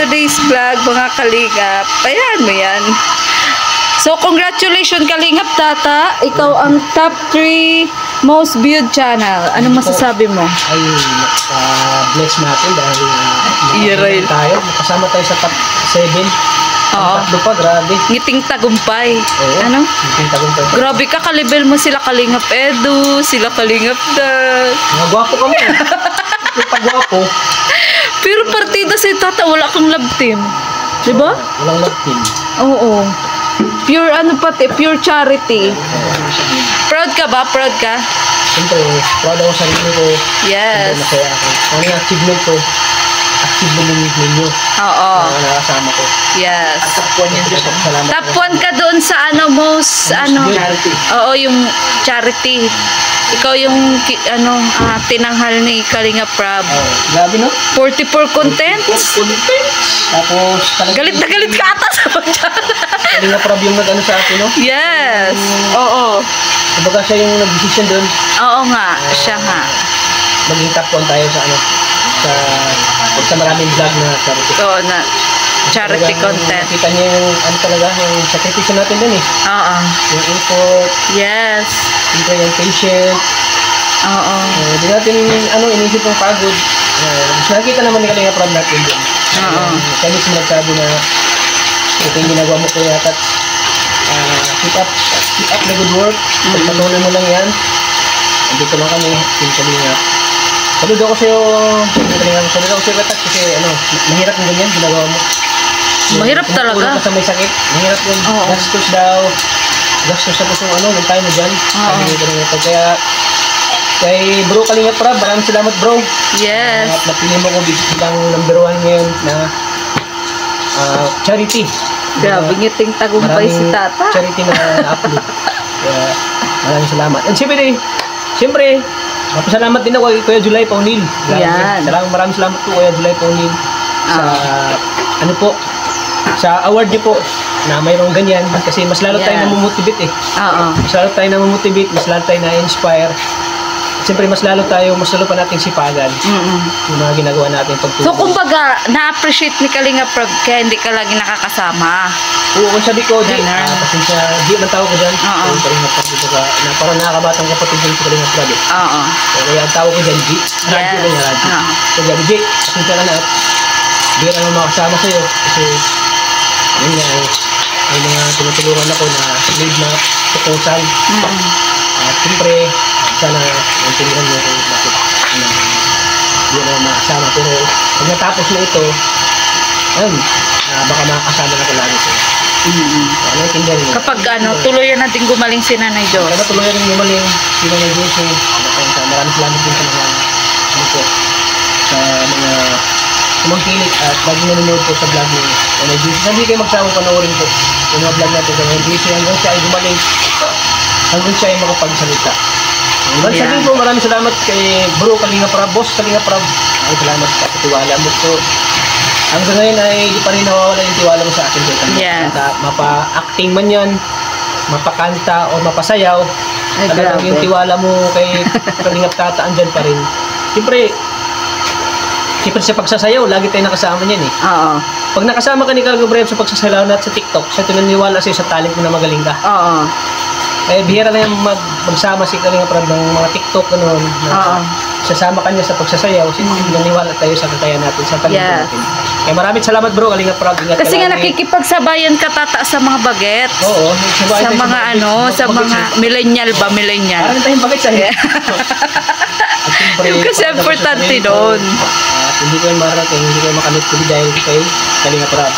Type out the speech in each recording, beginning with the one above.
today's vlog, mga kalingap. Ayan mo yan. So, congratulations, Kalingap Tata. Ikaw ang top 3 most viewed channel. Ano masasabi mo? Ay, bless natin dahil Iray. tayo. Kasama tayo sa top 7. Oo. Tatlo pa, grabe. Ngiting tagumpay. Oo, Ano? ngiting tagumpay. Grabe ka, kalibel mo sila Kalingap Edu, sila Kalingap Dad. Mga gwapo kami. Pag-gwapo. Pero partida si Tata, wala kang love team. Diba? Walang love team. Oo. Pure ano pati, pure charity. Proud ka ba? Proud ka? Siyempre, proud ako sa sarili ko. Yes. Siyempre, masaya ako. Ano yung achievement ko? Achievement ninyo. Oo. Nakasama ko. Yes. At top 1 yung Diyos. Salamat Top po. 1 ka doon sa ano, most, ano? Charity. Oo, yung charity. Ikaw yung, tinanghal ni Kalingap Prab. Oh, grabe no? 44 contents? Tapos, talagang Galit na galit ka ata sa Kalingap Prab yung nag-ano sa akin, no? Yes. Oo. Kumbaga siya yung nag-decision doon. Oo nga. Siya nga. Maging top 1 tayo sa ano, sa maraming vlog na charity. Oo na. Charity Talagang content. Kita niya yung ano talaga, yung sakripisyo natin doon eh. Oo. Yung effort, Yes. siyempre yung patient. Oo. Hindi natin inisip yung pagod. Mas nakita naman ni Kalingap Prab natin doon. Oo. Kaya mismo nagsabi na ito yung ginagawa mo kuya at keep up the good work. Pagpatuloy mo lang yan. Andito lang kami, Team Kalingap. Saludo ako sa'yo, saludo ako sa'yo Katak kasi mahirap yung ganyan, ginagawa mo. Mahirap talaga. Kung ka sa may sakit, mahirap yun. Oo. Gastos daw. Gastos tapos yung yung time mo dyan. Oo. Kaya, kay bro Kalingap Prab, maraming salamat bro. Yes. At napili mo ko bilang number 1 ngayon na charity. Grabe ngiting tagumpay si Tata. Charity na upload. Kaya maraming salamat. And siyempre, mapasalamat din ako kay Kuya July Paunil. Yan. Maraming salamat po Kuya July Paunil sa sa award niyo po na mayroong ganyan kasi mas lalo tayo namomotivate eh. Oo. Mas lalo tayo namomotivate, mas lalo tayo na-inspire. Siyempre, mas lalo pa nating sipagan yung mga ginagawa natin pagtulong. So, kumbaga, na-appreciate ni Kalingap Prab kaya hindi ka lagi nakakasama. Oo, kung sabi ko, Ganun. pasensya, di man tawag ko dyan. Oo. Kalingap Prab dito ka, na parang nakakabatang kapatid din sa Kalingap Prab eh. Oo. So, kaya ang tawag ko dyan, G. Radyo ko niya, Radyo. Oo. So, sabi, G, pasensya ka na at di ka naman makasama sa'yo kasi yun nga, may mga tinutulungan ako na lead na proposal. At siyempre, sana maintindihan mo kung bakit hindi naman makasama. Pero pag natapos na ito, baka makakasama na ko lagi sa'yo. Ano intindihan mo? Kapag tuluyan natin gumaling si Nanay Jo. Kaya tuloy rin gumaling sila ng Diyos. Maraming salamat din sa mga sa mga sumangkilik at laging nanonood po sa vlog ni Nanay Diyos. Hindi kayo magsawang panoorin po yung mga vlog natin sa Nanay Diyos. Hanggang siya ay gumaling, hanggang siya ay makapagsalita. Sabihin po, maraming salamat kay Bro Kalingap Prab, Boss Kalingap Prab. Maraming salamat sa tiwala mo po. Hanggang ngayon ay di pa rin nawawala yung tiwala mo sa akin. Yes. Mapa-acting man yan, mapakanta o mapasayaw. Ay, Talagang grabe. yung tiwala mo kay Kalingap Tata andyan pa rin. Siyempre sa pagsasayaw, lagi tayo nakasama niyan eh. Oo. Pag nakasama ka ni Kalingap Prab sa pagsasayaw natin sa TikTok, siya tinaniwala sa'yo sa talent mo na magaling ka. Oo. Bihira na yung magsama si Kalingap Prab ng mga TikTok na sasama kanya sa pagsasayaw. Naniwala tayo sa kakayahan natin, sa talento natin. Kaya maraming salamat bro, Kalingap Prab. Ingat Kasi ka nga lagi. nakikipagsabayan ka Tata sa mga bagets. Oo. Sa mga sa mga millennial ba, millennial. Parang tayong bagay sa Yung kasi importante doon. At hindi ko yung marating, hindi ko yung makamit ko dahil kay Kalingap Prab.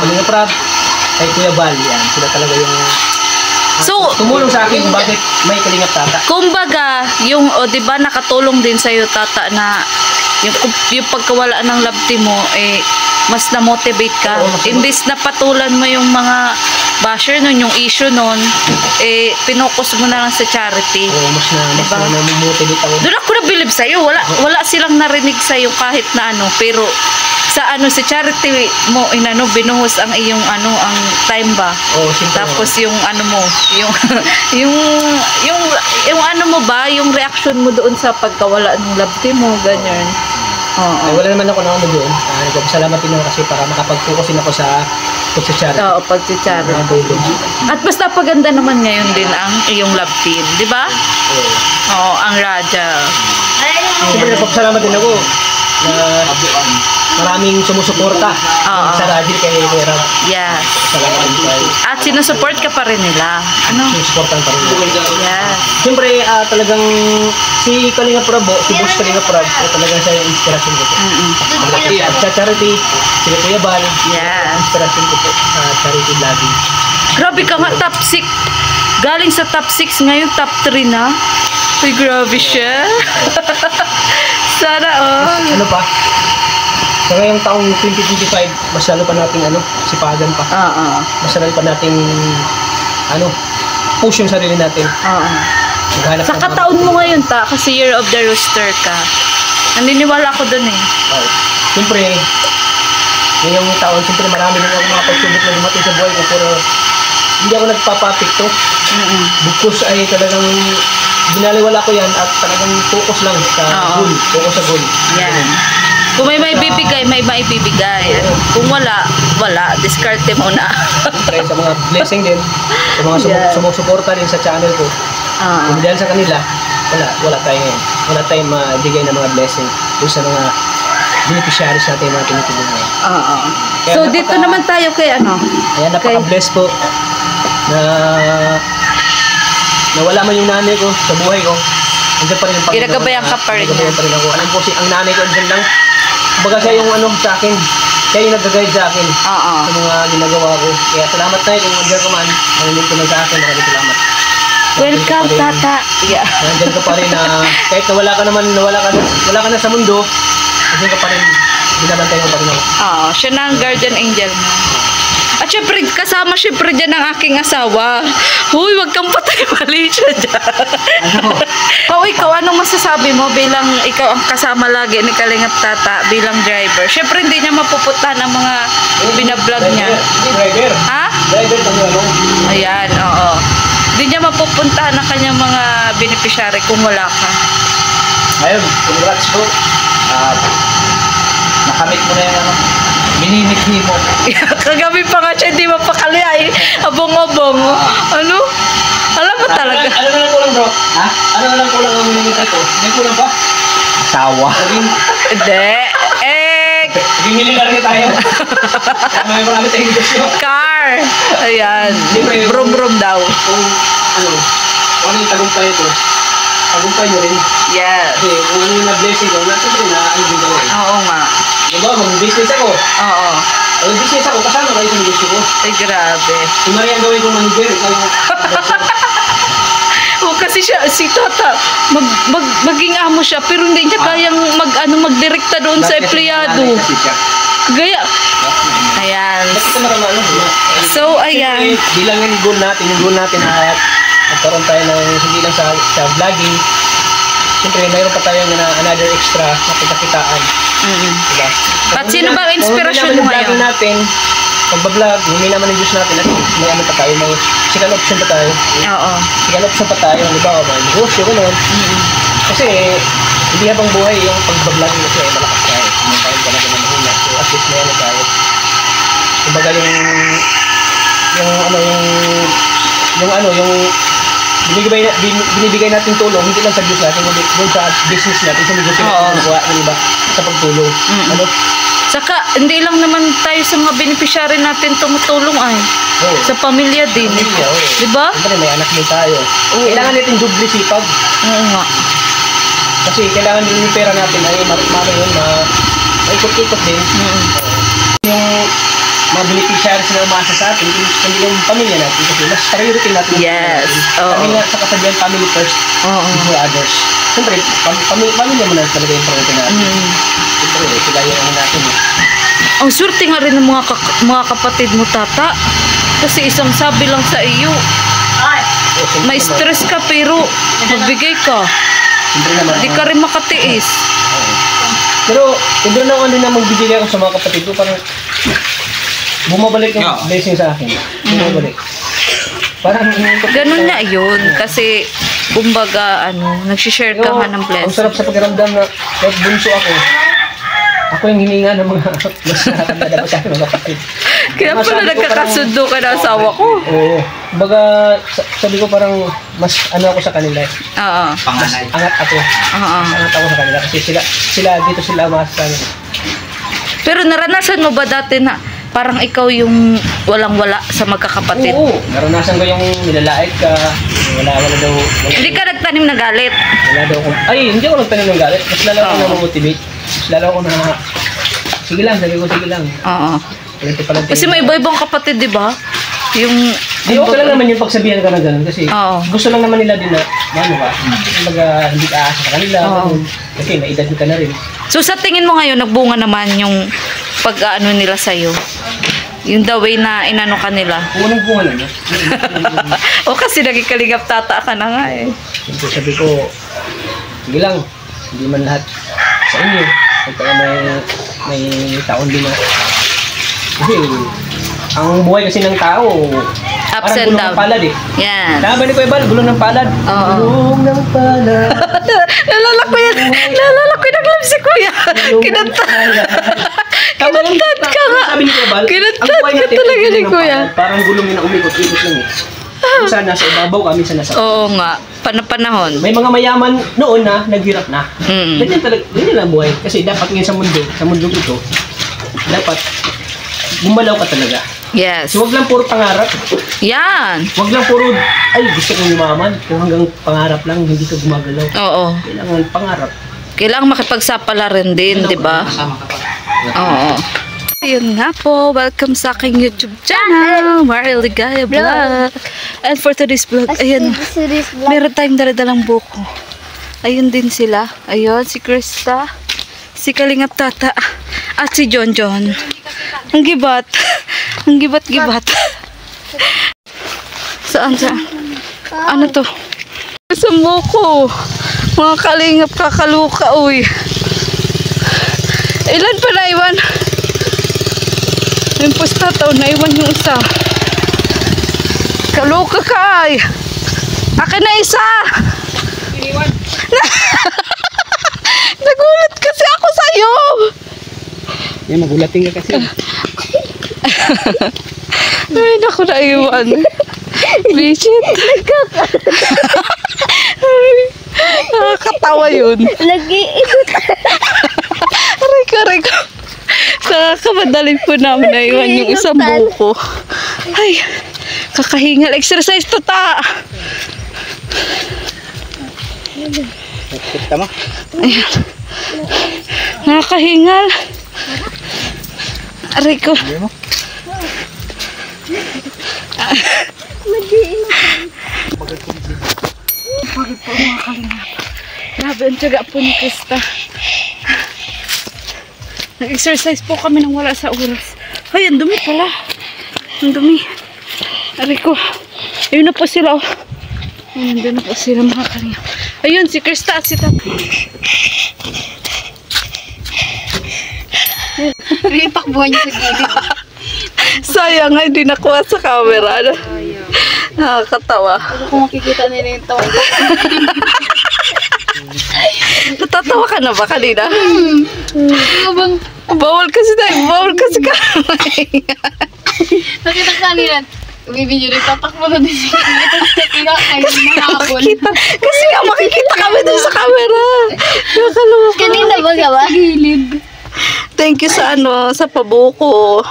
Kalingap Prab, kay Kuya Val, yan. Sila talaga yung So, tumulong sa akin kung bakit may Kalingap Tata. kumbaga, yung, di ba, nakatulong din sa'yo, Tata, na yung pagkawala ng love team mo, mas na-motivate ka. Oo, mas- Imbis na patulan mo yung mga basher nun, yung issue nun, pinokus mo na lang sa charity. Oo, mas Diba? na-motivate ako. Doon ako na-believe sa'yo. Wala silang narinig sa'yo kahit na pero sa charity mo binuhos ang iyong ang time ba. Oo, siyempre. Tapos yung mo, yung mo ba, yung reaction mo doon sa pagkawala ng love team mo, ganyan. Oo. Ay, wala naman ako na ano doon. Nagpapasalamat din ako kasi para makapag-focus din ako sa pagsasyari. Oo, pagchichari. Mga tulong. At basta paganda naman ngayon din ang iyong love team, di ba? Oo. Oo, ang Raja. Siyempre, nagpapasalamat din ako na maraming sumusuporta sa radyo kay Kuya Rab. Yes. Salamat din kayo. At sinusupport ka pa rin nila. Ano? Sumusuportan pa rin. Yes. Siyempre, talagang si Kalinga Prab, si Boss Kalinga Prab, talagang siya yung inspirasyon ko po. Sa charity, si Kuya Bal, Yes. inspirasyon ko po sa charity vlogging. Grabe ka nga, top 6. Galing sa top 6, ngayon top 3 na. Uy, grabe siya. Sana, Ano pa? Sa ngayong taong 2025, mas lalo pa nating sipagan pa. Mas lalo pa nating push yung sarili natin. Maghanap Sa ng kataon mo ngayon, kasi Year of the Rooster ka. Naniniwala ako dun eh. Siyempre, ngayong taon, siyempre marami rin ako mga pagsubok na dumating sa buhay ko, pero hindi ako nagpapapikto. Because ay talagang binaliwala ko yan at talagang focus lang sa goal. Focus sa goal. Yan. Kung may maibibigay, may maibibigay. Kung wala, wala. Discarte mo na. Siyempre, sa mga blessing din, sa mga sumusuporta din sa channel ko, kung dahil sa kanila, wala tayong mabigay na mga blessing doon sa mga beneficiaries natin mga tinutulungan. So, dito naman tayo kay Kaya napaka-bless po na nawala man yung nanay ko sa buhay ko. Andiyan pa rin yung Panginoon. Ginagabayan ka pa rin niya. Ginagabayan pa rin ako. Alam po ang nanay ko andyan lang. Kumbaga siya yung sa akin. Siya yung nag-guide sa akin. Sa mga ginagawa ko. Kaya salamat tayo kung andyan ka man. Maraming ko sa akin. Maraming salamat. Welcome, Tata. Yeah. Nandiyan ka pa rin na kahit wala ka na sa mundo, nandiyan ka pa rin. Binabantay mo pa rin ako. Siya na ang guardian angel mo. At syempre, kasama syempre dyan ang aking asawa. Huy, wag kang patay, mali siya dyan. Ikaw, anong masasabi mo bilang ikaw ang kasama lagi ni Kalingap Tata bilang driver? Syempre, hindi niya mapupuntahan ang mga binablog niya. Driver. Ha? Driver, Ayan, oo. Hindi niya mapupuntahan ang kanyang mga beneficiary kung wala ka. Ayun, congrats po. Nakamit mo na yung minimithi mo. Kagabi pa nga siya, hindi mapakali ay abong-abong. Ano? Alam mo talaga. Ano na lang kulang bro? Ha? Ano na lang kulang ang minimithi ko? May kulang pa? Asawa. Hindi. Bimili na rin tayo. May marami tayong gusto. Car. Ayan. Brum-brum daw. Kung ano yung tagumpay ito, tagumpay nyo rin. Yes. Kasi kung ano yung na-blessing ko, siyempre na-alibig ako. Oo nga. Diba, mag-business ako. Oo. Mag-business ako, kasama kayo sa gusto ko. Ay, grabe. Si Maria ang gawin kong manager, ikaw yung... Kasi si Tata, maging amo siya, pero hindi niya kayang magdirekta doon sa empleyado. Gaya. Ayan. So, ayan. Bilang yung goal natin ay magkaroon tayo ng hindi lang sa vlogging. Siyempre, mayroon pa tayo another extra na kita-kitaan. Diba? At sino ba ang inspirasyon mo ngayon? Natin, pagbablog, humingi naman ng Diyos natin at may pa tayo, may second option pa tayo. Oo. Second option pa tayo, di ba? May negosyo, gano'n. Kasi, hindi habang buhay yung pagbablog kasi malakas tayo. May tayo talaga na mahina. So, at least may tayo. Kumbaga yung binibigay natin tulong, hindi lang sa Diyos natin, kundi doon sa business natin, sa negosyo natin, diba? Sa pagtulong. Saka, hindi lang naman tayo sa mga beneficiary natin tumutulong ay. Sa pamilya din. Diba? Siyempre, may anak din tayo. Kailangan natin doble sipag. Oo nga. Kasi kailangan din yung pera natin ay maikot-ikot din. Yung mga beneficiaries na umasa sa atin, hindi yung pamilya natin. Kasi mas priority natin. Yes. Kami nga sa kasabihan, family first, before others. Siyempre, pamilya mo na talaga yung priority natin. Siyempre, sila yung natin. Ang swerte nga rin ng mga kapatid mo, Tata. Kasi isang sabi lang sa iyo. May stress ka pero magbigay ka. Hindi ka rin makatiis. Pero, hindi na ako na magbibigay ako sa mga kapatid ko. Parang bumabalik yung blessing sa akin. Bumabalik. Parang ganun nga yun. Kasi, kumbaga, nagsishare ka nga ng ang blessing. sarap sa pakiramdam na kahit bunso ako, Ako yung hininga ng mga mas nakakanda pa sa akin mga kapatid. Kaya pala Masabi ko nagkakasundo ka na asawa ko. Oo. Baga, sabi ko parang mas ano ako sa kanila. Oo. Panganay. Angat ako. Oo. Angat ako sa kanila kasi sila dito sila mas Pero naranasan mo ba dati na parang ikaw yung walang-wala sa magkakapatid? Oo. Naranasan ko yung nilalait ka. Wala daw. Hindi ka nagtanim na galit. Wala daw ako. Ay, hindi ako nagtanim ng galit. Mas lalo ako Oo. na motivate. Mas lalo ako na sige lang, sabi ko sige lang. Oo. Kasi may iba-ibang kapatid, di ba? Yung... Di okay lang naman yung pagsabihan ka na gano'n kasi Oo. gusto lang naman nila din na ano ba, hindi ka aasa sa kanila. Oo. ganun. Kasi may edad ka na rin. So sa tingin mo ngayon, nagbunga naman yung pag-ano nila sa'yo? Yung the way na inano ka nila? Unang bunga lang. O kasi naging kalingap tata ka na nga eh. Siyempre sabi ko, sige lang, hindi man lahat sa inyo. Kaya may taon din na. Kasi, ang buhay kasi ng tao, Ups parang and gulong down. ng palad eh. Yan. Tama ba ni Kuya Bal? Gulong ng palad? Oo. Gulong ng palad. Nalala ko yan. Nalala ko yung nag-love si Kuya. Kinanta. Kinantad ka nga. Sabi ni Kuya Bal, Kinantad ang buhay ka natin, talaga gulong ni ng Kuya. palad. Parang gulong yun na umikot-ikot lang eh. Minsan nasa ibabaw ka, minsan nasa... Oo nga. Panapanahon. May mga mayaman noon na naghirap na. Mm. Ganyan talaga, ganyan lang buhay. Kasi dapat ngayon sa mundo ito, dapat gumalaw ka talaga. Yes. So, wag lang puro pangarap. Yan. Wag lang puro, ay gusto kong yumaman. Kung hanggang pangarap lang, hindi ka gumagalaw. Oo. Kailangan pangarap. Kailangan makipagsapala rin din, di ba? Kasama ka pa. Oo. Ayun nga po, welcome sa aking YouTube channel, Mario Ligaya Vlog. And for today's vlog, ayan, meron tayong daladalang buko. Ayun din sila. Ayun, si Krista, si Kalingap Tata, at si John John. Ang gibat. Ang gibat-gibat. Saan? Ano to? Sa buko. Mga Kalingap kakaluka, uy. Ilan pa naiwan? Yung posta tao, naiwan yung isa. Kaluka ka ay. Akin na isa. Nagulat kasi ako sa'yo. Yan, magulating ka kasi. Ay, naku, naiwan. Bisit. Nakakatawa yun. Nag-iikot. Aray ko. Sa kamadaling po namin naiwan yung isang buko. Ay, kakahingal. Exercise to ta. Kita mo? Ayan. Nakakahingal. Aray ko. Pagod po mga kalingap. Grabe ang tiyaga po ni Krista. Nag-exercise po kami nang wala sa oras. Ay, ang dumi pala. Ang dumi. Aray ko. Ayun na po sila. Oh. Ayun, doon na po sila mga kalingap. Ayun, si Krista at si Tata. Itakbuhan niyo sa gilid. Sayang nga, hindi nakuha sa camera. Nakakatawa. Kung makikita nila yung tawa. Natatawa ka na ba kanina? Bang, Bawal kasi kamay. nakita ka nila. Bibidyo rin, tatakbo na din siya. Ito kayo mahapon. Makikita. Kasi nga makikita kami dun sa camera. Nakakaloka. Kanina ba gawa? Gilid. Thank you sa pabuko.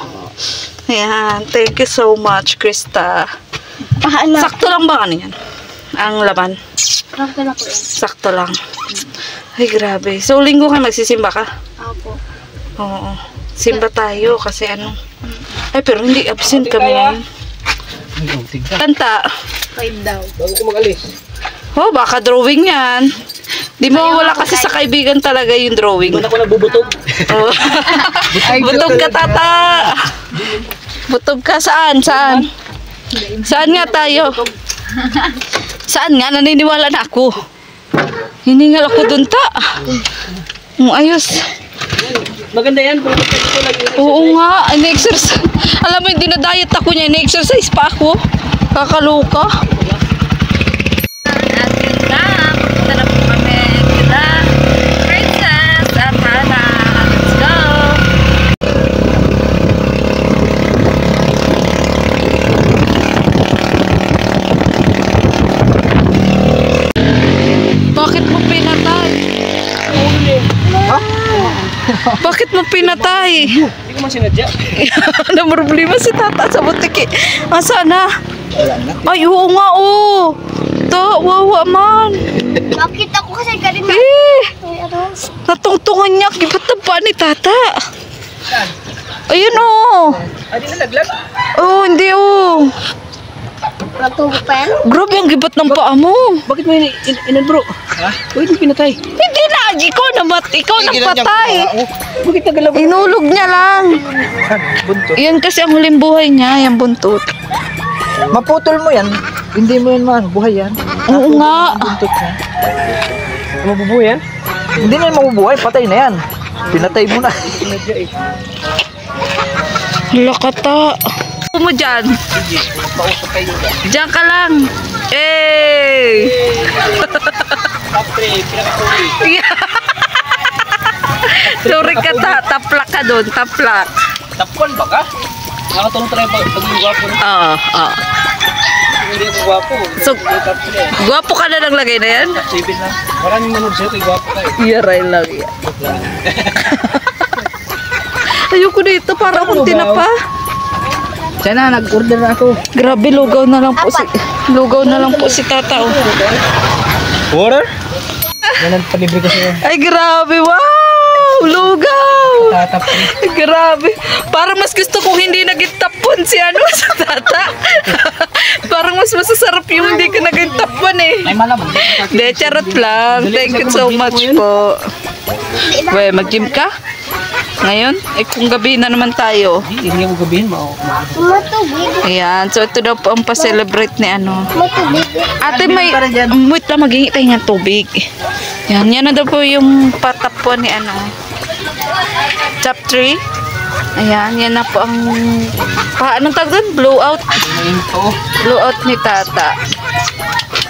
Ayan. Thank you so much, Krista. Paano? Sakto lang ba kanina? Ang laman? Sakto na po yan. Sakto lang. Ay, grabe. So, linggo ka magsisimba ka? Ako. Oo. Simba tayo kasi ano. Ay, pero hindi absent kami ngayon. Tanta. 5 daw. Bago ko mag-alis. Oh, baka drawing yan. Di mo wala kasi sa kaibigan talaga yung drawing. Doon ako nagbubutog. Oh. Butog ka, Tata. Butog ka saan? Saan? Saan nga tayo? Saan nga? Naniniwala na ako. Hiningal ako dun, ta. Ayos. Maganda yan. Kung ito lang yun. Oo nga. Ini-exercise. Alam mo, dinadayet ako niya. Ini-exercise pa ako. Kakaloka. At yun na. Pupunta na po kami. Kita. Princess at Hannah. Let's go. pinatay. Hindi ko man sinadya. Ano problema si tata sa butiki? Asa na? Wala na. Ay, oo nga, oh. Ta, wawa man. Bakit ako kasi kanina? Eh, Ay, ano? natungtungan niya. Gibat na pa ni tata. Ayun, oh. Ay, di na naglag. Oh, hindi, oh. Natubog pa yan? Grabe ang gibat ng paa mo. Bakit mo inan bro? Ha? Uy, di pinatay. Hindi na, ikaw nang patay. Bakit nagalaw? Inulog niya lang. Buntot. Yan kasi ang huling buhay niya, yung buntot. Maputol mo yan. Hindi mo yan man. Buhay yan. Oo nga. Buntot niya. Mabubuhay yan? Hindi na yan mabubuhay. Patay na yan. Pinatay mo na. Sinadya eh. Lakata. Mo dyan. Pausap kayo dyan. Diyan ka lang. Eh. Top 3, pinakatuli. Sorry ka taplak ka doon, taplak. Tapon ba ka? Nakatulong tayo paging gwapo na. Oo. Hindi ako gwapo. So, Top 3 gwapo ka na naglagay na yan? Top 7 lang. Maraming manood sa'yo kay gwapo ka eh. Yaray lang yan. Ayoko dito, para akong tinapa. Sana nag-order na ako. Grabe, lugaw na lang po si tata. Oh. Water? Yan ang palibre ko sa'yo. Ay, grabe, wow! Lugaw! Top 3. Grabe. Parang mas gusto kong hindi nagitapon si sa tata. Parang mas masasarap yung hindi ka nagitapon eh. Ay malamang. De, charot lang. Thank you so much po. We, mag-gym ka? Ngayon? Eh, kung gabi na naman tayo. Hindi mo gabihin mo. Matubig. Ayan. So, ito daw po ang pa-celebrate ni Matubig. Ate, may... Wait lang, maghingi tayo ng tubig. Yan. Yan na daw po yung patapon ni Top 3. Ayan. Yan na po ang... Anong tawag doon? Blowout. Blowout ni tata.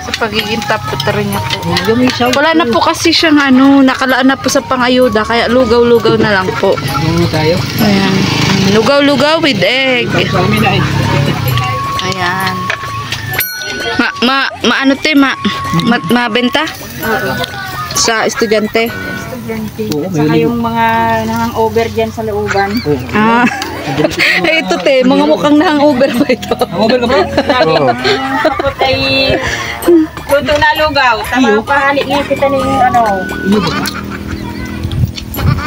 Sa pagiging top 3 niya po. Wala na po kasi siyang nakalaan na po sa pangayuda. Kaya lugaw-lugaw na lang po. Ano tayo? Ayan. Lugaw-lugaw with egg. Sa amin na eh. Ayan. Mabenta? Sa estudyante? Saka yung mga nahang-over dyan sa looban. Ah. Eh, ito mga mukhang nahang-over ba ito? Over ka bro? Tapos ay luto na lugaw. Tama pahalik niya kita ng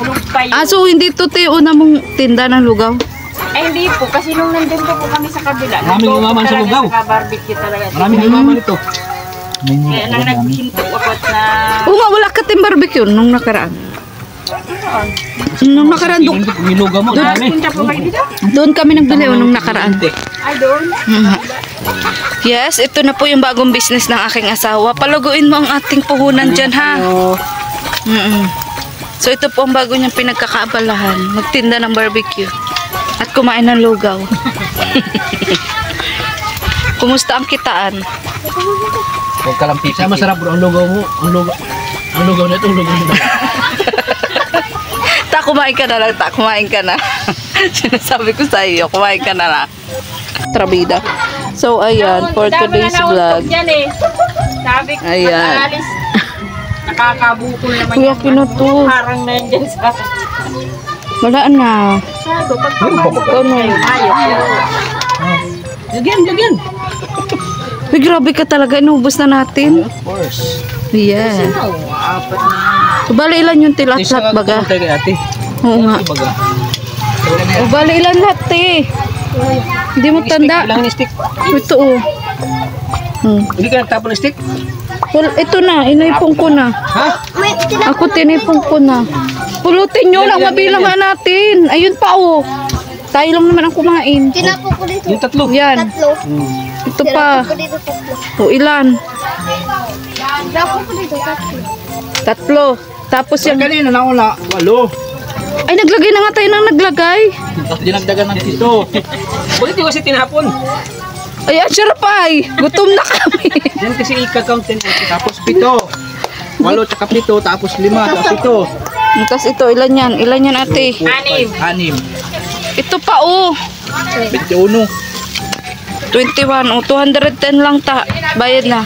hulog pa yun. So hindi ito una mong tinda ng lugaw? Ay hindi po, kasi nung nandun po kami sa kabila. Maraming umaman sa lugaw. Barbecue talaga. Maraming umaman ito. Kaya nang naghinto ako na... Oo nga, wala ka tim barbecue nung nakaraan. Nung nakaraan, Nilugaw mo. Dami. Punta po kayo dito? doon kami nagbili nung nakaraan. Ay doon. Yes, ito na po yung bagong business ng aking asawa. Palaguin mo ang ating puhunan dyan, ha? So, ito po ang bago niyang pinagkakaabalahan. Magtinda ng barbecue. At kumain ng lugaw. Kumusta ang kitaan? Huwag ka lang pipikit. Kaya masarap bro, ang lugaw mo. Ang lugaw na ito, ang lugaw mo. Kumain ka na lang, kumain ka na. Sinasabi ko sa iyo, kumain ka na lang. Trabida. So, ayan, for today's vlog. Dyan eh. Sabi ko, Ayan. pag-alis, nakakabukol naman Kuya, yan. kinuto. Parang nandyan sa... Wala na. Sabi, pag pumasok Ano? ayos. Lagyan. Uy, grabe ka talaga. Inubos na natin. Of course. Yeah. Apat na. So, bali ilan yung tilat-lat baga? Tayo kay ate. Oo nga. Baga. O, bali ilan lahat eh. Hindi mo tanda. Kailangan ng stick. Ito oh. Hindi ka nagtapon ng stick? Well, ito na. Inaipong ko na. Ha? May Ako tinipong ko na. Pulutin nyo lang. Mabilang nga natin. Ayun pa oh. Tayo lang naman ang kumain. tinapon ko dito. Yung tatlo. Yan. Tatlo. Ito pa. Tinapon ko dito tatlo. O, ilan? Tinapon ko dito tatlo. 3. Tapos yung... Kanina nauna. 8. Ay, naglagay na nga tayo ng naglagay. Dinagdagan ng tito. Bakit yung kasi tinapon? Ay, sarap ay. Gutom na kami. Yan kasi ika-count 10. Tapos 7. 8 tsaka 7. Tapos 5. Tapos 7. Tapos ito, ilan yan? Ilan yan ate? 6. 6. Ito pa oh. 21. 21. O, 210 lang ta. Bayad na.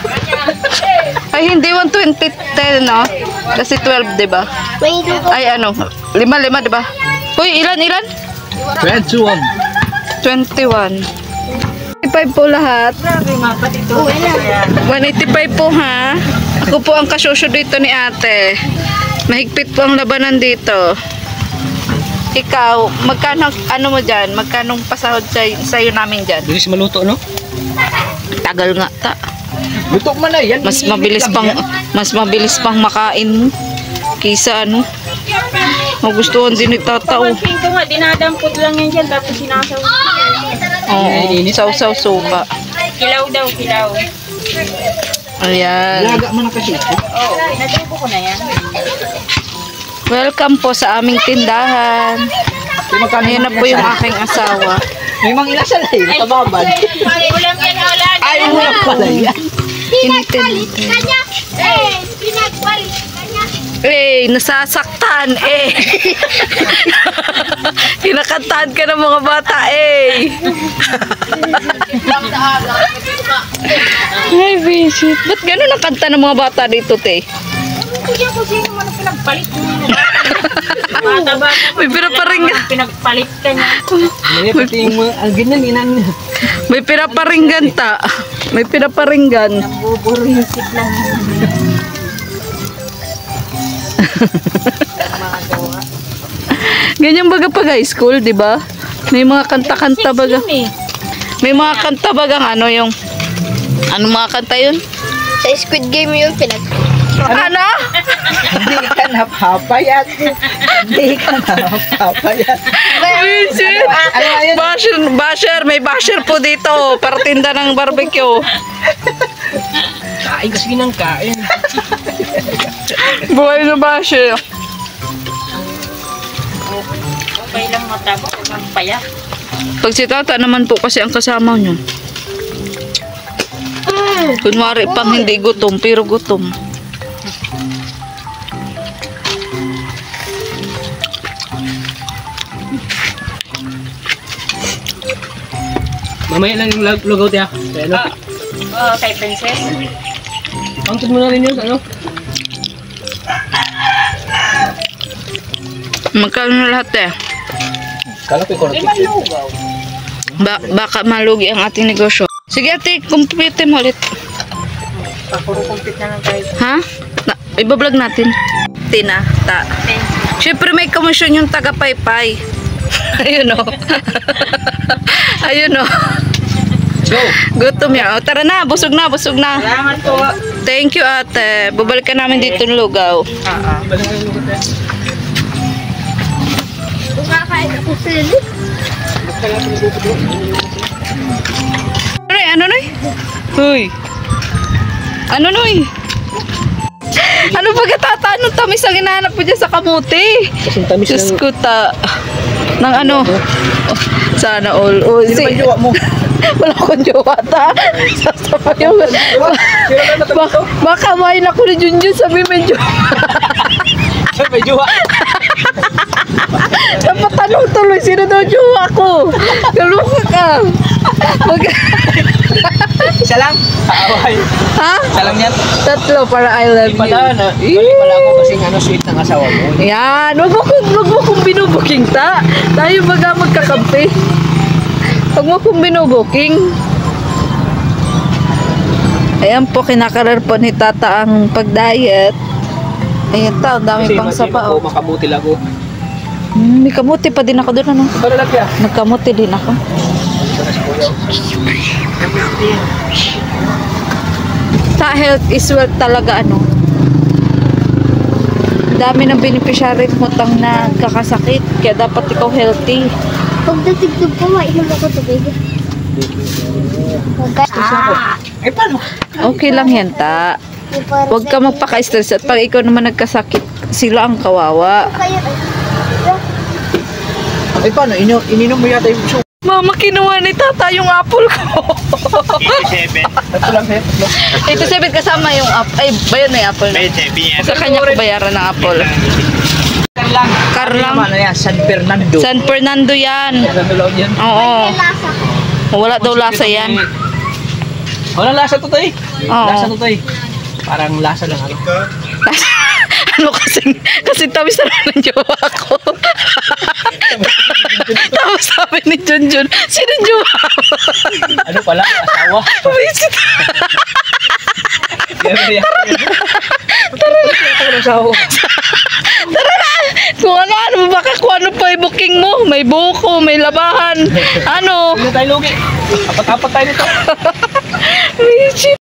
Ay, hindi 120 no? Kasi 12, di ba? May lugaw. Ay, 5, 5, di ba? Uy, ilan? Red 2-1. 21. 185 po lahat. Grabe mga patito. 185 po ha. Ako po ang kasyosyo dito ni ate. Mahigpit po ang labanan dito. Ikaw, magkano ano mo dyan? Magkano pasahod sa'yo namin dyan? Bilis maluto, no? Tagal nga ta. Luto man na yan. Mas mabilis pang makain mo. Kisa ano. Magustuhan din ni tata oh. Pinto nga, dinadampot lang yan dyan, tapos sinasaw. Oo, saw-saw suka. Kilaw daw, kilaw. Ayan. Laga mo na kasi. Oo, natubo ko na yan. Welcome po sa aming tindahan. Ayan na po yung aking asawa. May mga ilasan na yun. Kababad. Ulam yan, ulam. Ay, wala pala yan. Nasasaktan Kinakantahan ka ng mga bata Ay, visit. Ba't gano'n ang kanta ng mga bata dito, te? Kuya ko sino man ang pinagpalit mo. Bata-bata. May pinaparinggan. Pinagpalit ka niya. May pati yung mga, ang ganyan, inan. May pinaparinggan ta. May pinaparinggan. Buburisip lang. Ganyan baga pag high school, di ba? May mga kanta-kanta baga. May mga kanta bagang ano yung... Ano mga kanta yun? Sa Squid Game yun, Ano? Hindi ka napapayat. Hindi ka napapayat. Visit! Ano nga yun? Basher! May basher po dito para tinda ng barbecue. Kain kasi ng kain. Buhay na basher. Okay lang mataba, huwag magpaya. Pag si tata naman po kasi ang kasama nyo. Kunwari pang hindi gutom, pero gutom. Mamaya lang yung logout ya. Kaya ano? Oo, kay Princess. Counted mo na rin yun, ano? Magkano na lahat Kala ko yung Malugaw. Baka malugi ang ating negosyo. Sige ate, complete mo ulit. Puro compete na lang tayo. Ha? Ibablog natin. Tina, ta. Siyempre may komisyon yung taga-paypay. Ayun o. Ayun o. So, Gutom yan. O, tara na, busog na. Salamat po. Thank you ate. Babalikan namin dito ng lugaw. balik na yung logout ya. Kumakain ako sila. Ano noy? Huy. Ano noy? Ano pagkatata? Anong tamis ang hinahanap mo dyan sa kamuti? Kasing tamis Diyos ng... ko ta. Nang ano? Sana all. Oh, Sino ba yung jowa mo? Wala akong jowa ta. Sasama yung... Baka main ako ni Junjun sabi may jowa. Sino ba yung jowa? Dapat tanong tuloy, sino daw jowa ko? Galuka ka. Isa lang? Kaaway. Ha? Isa lang yan? Tatlo para I love you. Pala na. Bali pala ako kasing ano, sweet ng asawa mo. Yan, wag mo kong binubuking ta. Tayo baga magkakampi. Wag mo kong binubuking. Ayan po, kinakarar po ni tata ang pag-diet. Ayan ta, ang dami pang sapa. Kasi makamuti lang ako. May kamuti pa din ako doon, ano? Para lang ya. Nagkamuti din ako. Sa health is wealth talaga, ano? Dami ng beneficiary mo tang nagkakasakit. Kaya dapat ikaw healthy. Pagdating ko po, mainom ako tubig. Ay, paano? Okay lang yan, ta. Huwag ka magpaka-stress. At pag ikaw naman nagkasakit, sila ang kawawa. Ay, paano? Ininom mo yata yung sugar. Mama, kinuha ni tata yung apple ko. Ito lang, eh. 87 kasama yung apple. Ay, bayan na yung apple na. Sa kanya ko bayaran ng apple. Karlang. Karlang. Ano yan? San Fernando. San Fernando yan. Nandulaw yan. Oo. Wala daw lasa yan. Wala lasa to tayo. Oo. Lasa to tayo. Parang lasa lang ano. Ano kasi tamis na ng jowa ko. Tapos sabi ni Junjun, sino Jun? Ano pala? Asawa. Visit. Tara na! Kung ano, baka kung ano pa yung booking mo. May buko, may labahan. Ano? Hindi tayo lugi. Apat-apat tayo nito. Visit.